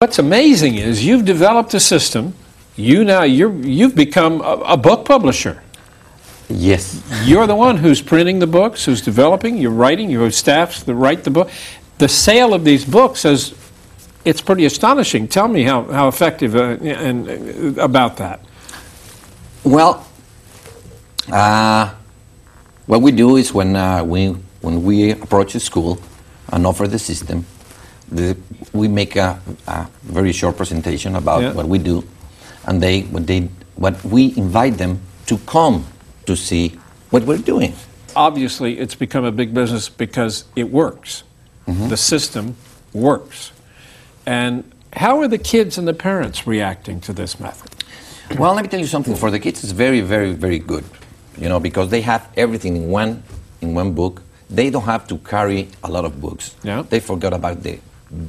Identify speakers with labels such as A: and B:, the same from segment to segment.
A: What's amazing is you've developed a system. You've become a book publisher.
B: Yes.
A: You're the one who's printing the books, who's developing, you're writing, you have staffs that write the book. The sale of these books it's pretty astonishing. Tell me how effective and about that.
B: Well, what we do is when we approach a school and offer the system, we make a very short presentation about what we do, and what we invite them to come to see what we're doing.
A: Obviously, it's become a big business because it works. Mm-hmm. The system works. And how are the kids and the parents reacting to this method?
B: Well, let me tell you something. For the kids, it's very, very, very good. Because they have everything in one book. They don't have to carry a lot of books.
A: Yeah.
B: They forgot about the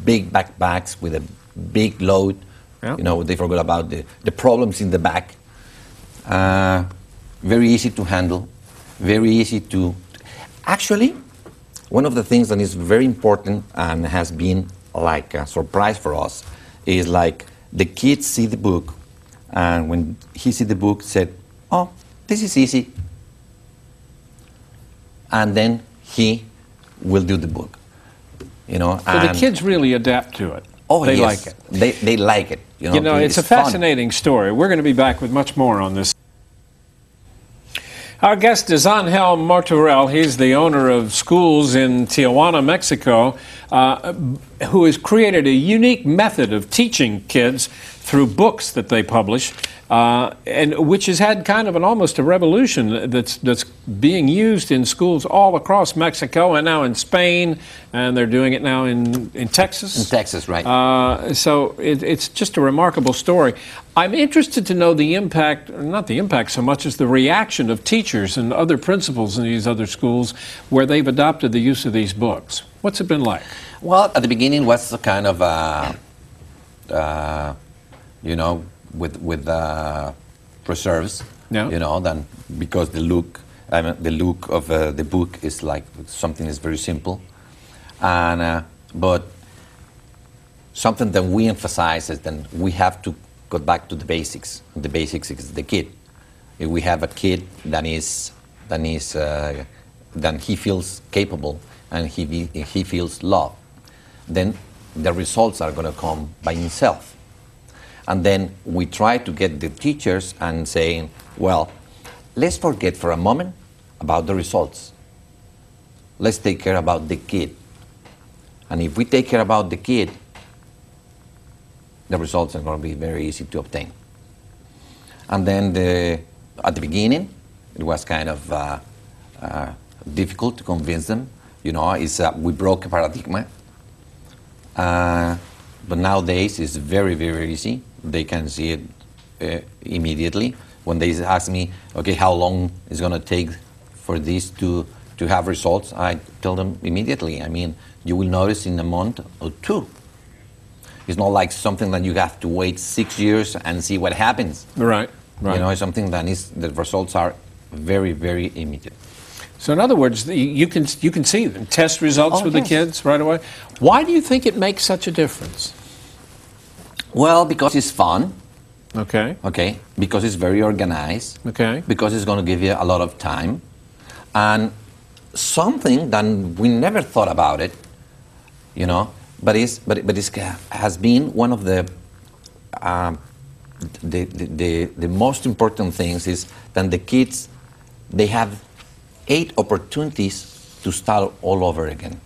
B: big backpacks with a big load. Yeah. They forgot about the problems in the back. Very easy to handle, very easy to... Actually, one of the things that is very important and has been like a surprise for us is like the kids see the book, and when he see the book, said, "Oh, this is easy," and then he will do the book.
A: So the kids really adapt to it.
B: Oh,
A: they
B: yes.
A: like it.
B: They like it.
A: It's a fascinating story. We're going to be back with much more on this. Our guest is Angel Martorell. He's the owner of schools in Tijuana, Mexico, who has created a unique method of teaching kids through books that they publish, and which has had kind of almost a revolution that's being used in schools all across Mexico and now in Spain, and they're doing it now in Texas.
B: In Texas, right.
A: So it's just a remarkable story. I'm interested to know the impact, not the impact so much as the reaction of teachers and other principals in these other schools where they've adopted the use of these books. What's it been like?
B: Well, at the beginning was kind of, with preserves, then because the look of the book is like something that's very simple, and but something that we emphasize is that we have to go back to the basics. The basics is the kid. If we have a kid then he feels capable and he feels loved, then the results are going to come by himself. And then we try to get the teachers and saying, well, let's forget for a moment about the results. Let's take care about the kid. And if we take care about the kid, the results are going to be very easy to obtain. And then at the beginning, it was kind of difficult to convince them. We broke a paradigm. But nowadays, it's very, very easy. They can see it immediately. When they ask me, okay, how long is going to take for this to have results, I tell them immediately. I mean, you will notice in a month or two. It's not like something that you have to wait 6 years and see what happens.
A: Right.
B: It's something that the results are very, very immediate.
A: So in other words, you can see them, test results with the kids right away. Why do you think it makes such a difference?
B: Well, because it's fun.
A: Okay.
B: Okay. Because it's very organized.
A: Okay.
B: Because it's going to give you a lot of time, and something that we never thought about it, but it has been one of the most important things is that the kids, they have 8 opportunities to start all over again.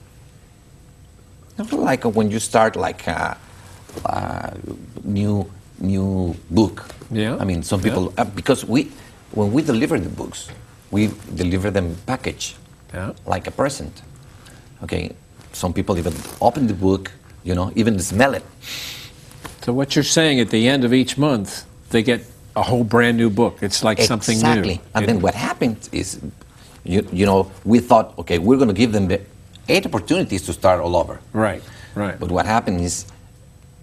B: Not like when you start like a new book.
A: Yeah.
B: I mean, some people because when we deliver the books, we deliver them packaged, like a present. Okay. Some people even open the book, even smell it.
A: So what you're saying, at the end of each month, they get a whole brand new book. It's like something new.
B: Exactly. And then what happens is, we thought, okay, we're going to give them the 8 opportunities to start all over.
A: Right.
B: But what happens is,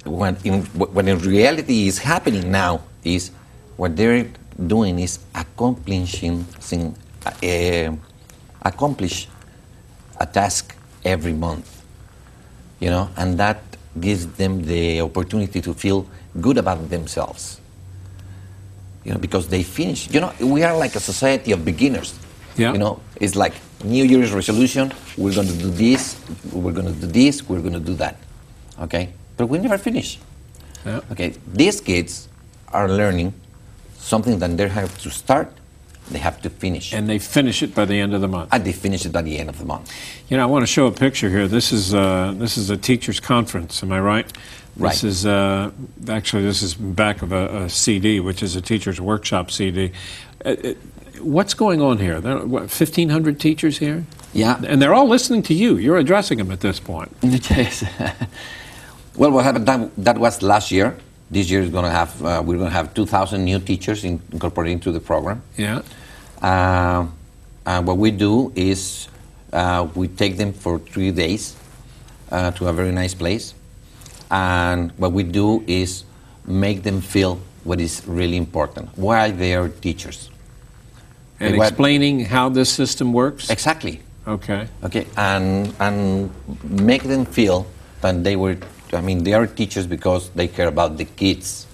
B: when in reality is happening now, is what they're doing is accomplish a task every month, and that gives them the opportunity to feel good about themselves. You know, because they finish. You know, we are like a society of beginners.
A: Yeah.
B: You know, it's like New Year's resolution. We're going to do this. We're going to do this. We're going to do that. Okay, but we never finish.
A: Yeah.
B: Okay, these kids are learning something that they have to start. They have to finish.
A: And they finish it by the end of the month.
B: And they finish it at the end of the month.
A: You know, I want to show a picture here. This is a teachers' conference. Am I right?
B: Right.
A: This is actually this is back of a CD, which is a teachers' workshop CD. What's going on here? There are, what, 1,500 teachers here?
B: Yeah.
A: And they're all listening to you. You're addressing them at this point.
B: Yes. Well, what happened that was last year. This year is going to have we're going to have 2,000 new teachers incorporated into the program.
A: Yeah.
B: And what we do is we take them for 3 days to a very nice place, and what we do is make them feel what is really important. Why they are teachers.
A: And explaining how this system works.
B: Exactly.
A: Okay.
B: Okay, and make them feel that they were. I mean, they are teachers because they care about the kids.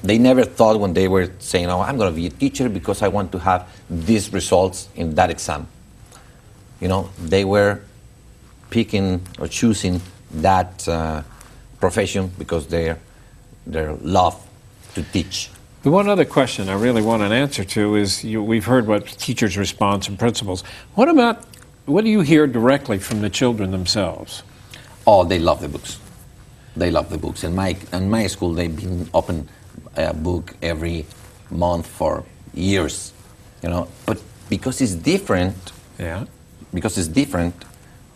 B: They never thought when they were saying, "Oh, I'm going to be a teacher because I want to have these results in that exam." You know, they were picking or choosing that profession because their love to teach.
A: The one other question I really want an answer to is, we've heard what teachers' response and principals. What do you hear directly from the children themselves?
B: Oh, they love the books. They love the books. In my school, they've been open a book every month for years, you know. But because it's different,
A: yeah.
B: Because it's different,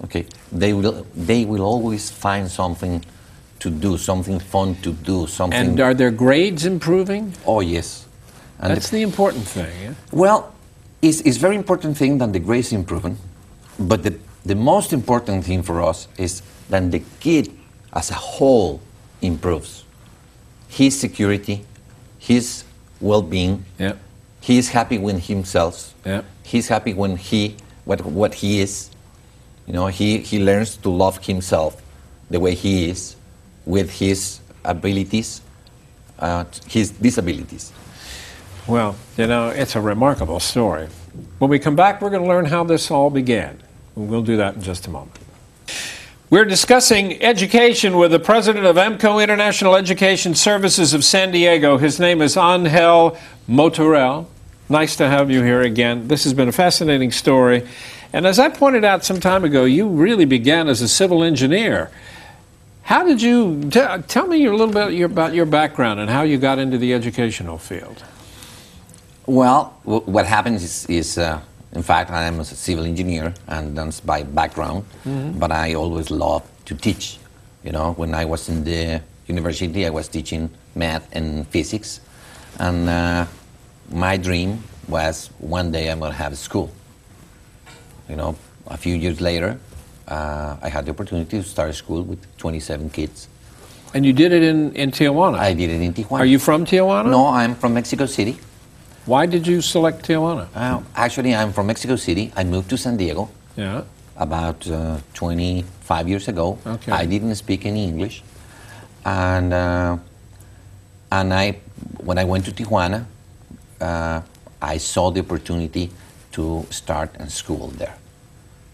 B: okay. They will always find something to do, something fun to do, something.
A: And are their grades improving?
B: Oh yes. And
A: that's the important thing. Yeah?
B: Well, it's very important thing that the grades improving, but the most important thing for us is that the kid as a whole improves. His security, his well-being,
A: yeah.
B: He is happy with himself,
A: yeah.
B: He's happy when what he is, you know, he learns to love himself the way he is, with his abilities, his disabilities.
A: Well, you know, it's a remarkable story. When we come back, we're going to learn how this all began. We'll do that in just a moment. We're discussing education with the president of AMCO International Education Services of San Diego. His name is Angel Martorell. Nice to have you here again. This has been a fascinating story. And as I pointed out some time ago, you really began as a civil engineer. How did you, tell me a little bit about your background and how you got into the educational field.
B: Well, what happens is in fact, I am a civil engineer, and that's by background, but I always loved to teach. You know, when I was in the university, I was teaching math and physics, and my dream was one day I'm going to have a school. You know, a few years later, I had the opportunity to start a school with 27 kids.
A: And you did it in Tijuana?
B: I did it in Tijuana.
A: Are you from Tijuana?
B: No, I'm from Mexico City.
A: Why did you select Tijuana?
B: Actually, I'm from Mexico City. I moved to San Diego about 25 years ago.
A: Okay.
B: I didn't speak any English. And when I went to Tijuana, I saw the opportunity to start a school there,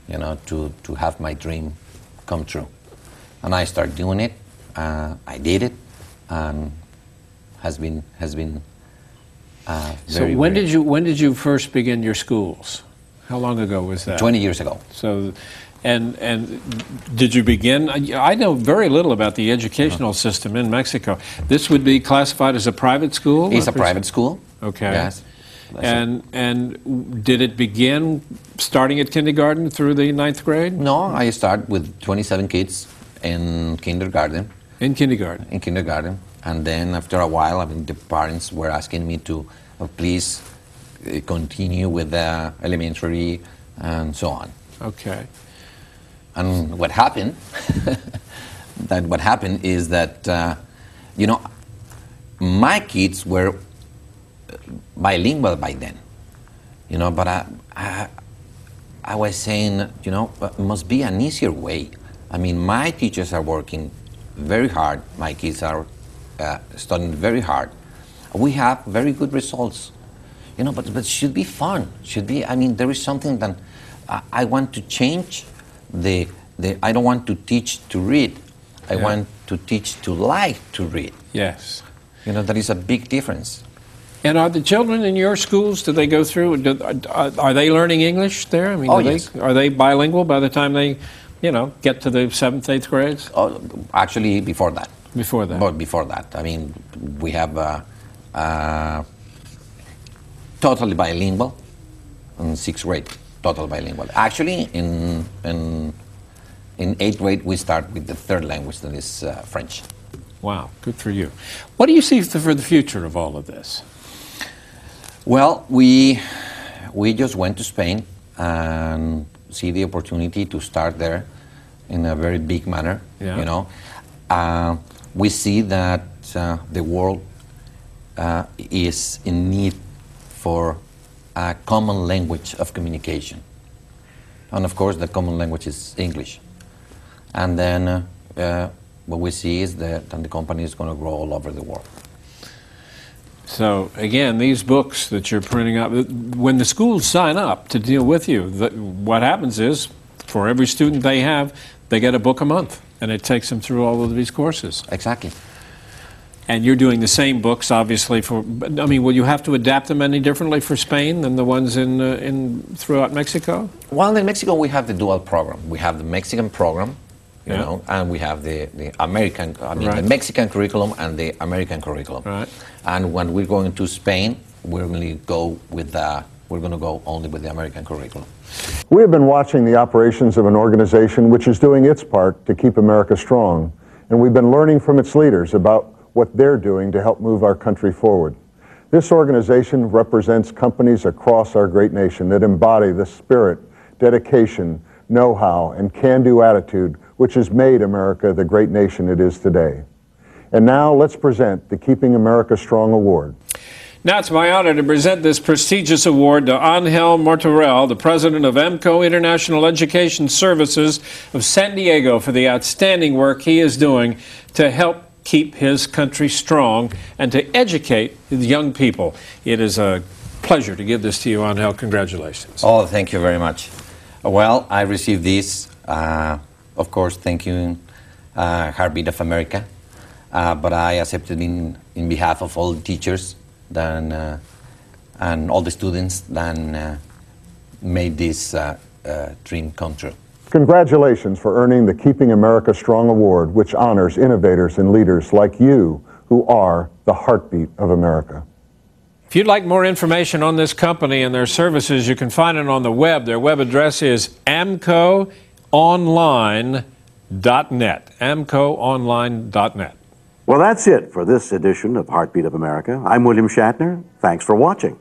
B: you know, to have my dream come true. And I started doing it. I did it, and has been
A: so when did you first begin your schools? How long ago was that?
B: 20 years ago.
A: So, and did you begin? I know very little about the educational system in Mexico. This would be classified as a private school?
B: It's a private school.
A: Okay.
B: Yes.
A: And did it begin starting at kindergarten through the 9th grade?
B: No, I started with 27 kids in kindergarten.
A: In kindergarten?
B: In kindergarten. And then after a while, I mean, the parents were asking me to please continue with the elementary and so on.
A: Okay.
B: And what happened, is that, you know, my kids were bilingual by then, you know, but I was saying, you know, it must be an easier way. I mean, my teachers are working very hard. My kids are studying very hard. We have very good results, you know. But it should be fun. Should be. I mean, there is something that I want to change. I don't want to teach to read. I want to teach to like to read.
A: Yes.
B: You know, there is a big difference.
A: And are the children in your schools, do they go through, are they learning English there? I mean,
B: yes.
A: Are they bilingual by the time they, you know, get to the 7th, 8th grades?
B: Actually, before that.
A: Before that.
B: But before that. I mean, we have totally bilingual in 6th grade, total bilingual. Actually, in 8th grade, we start with the 3rd language, that is French.
A: Wow, good for you. What do you see for the future of all of this?
B: Well, we just went to Spain and see the opportunity to start there in a very big manner.
A: Yeah.
B: You know, we see that the world is in need for a common language of communication, and of course, the common language is English. And then what we see is that the company is going to grow all over the world.
A: So again, these books that you're printing up, when the schools sign up to deal with you, what happens is, for every student they have, they get a book a month, and it takes them through all of these courses.
B: Exactly.
A: And you're doing the same books, obviously. I mean, will you have to adapt them any differently for Spain than the ones throughout Mexico?
B: Well, in Mexico we have the dual program. We have the Mexican program, you
A: Yeah.
B: know, and we have the American, I mean,
A: Right.
B: the Mexican curriculum and the American curriculum.
A: Right.
B: And when we're going to Spain, we're going to go only with the American curriculum.
C: We have been watching the operations of an organization which is doing its part to keep America strong, and we've been learning from its leaders about what they're doing to help move our country forward. This organization represents companies across our great nation that embody the spirit, dedication, know-how, and can-do attitude which has made America the great nation it is today. And now let's present the Keeping America Strong Award.
A: Now it's my honor to present this prestigious award to Angel Martorell, the president of AMCO International Education Services of San Diego, for the outstanding work he is doing to help keep his country strong and to educate the young people. It is a pleasure to give this to you, Angel. Congratulations.
B: Oh, thank you very much. Well, I received this, of course, thank you, Heartbeat of America, but I accepted in behalf of all the teachers and all the students that made this dream come true.
C: Congratulations for earning the Keeping America Strong Award, which honors innovators and leaders like you who are the heartbeat of America.
A: If you'd like more information on this company and their services, you can find it on the web. Their web address is AMCOonline.net. AMCOonline.net.
D: Well, that's it for this edition of Heartbeat of America. I'm William Shatner. Thanks for watching.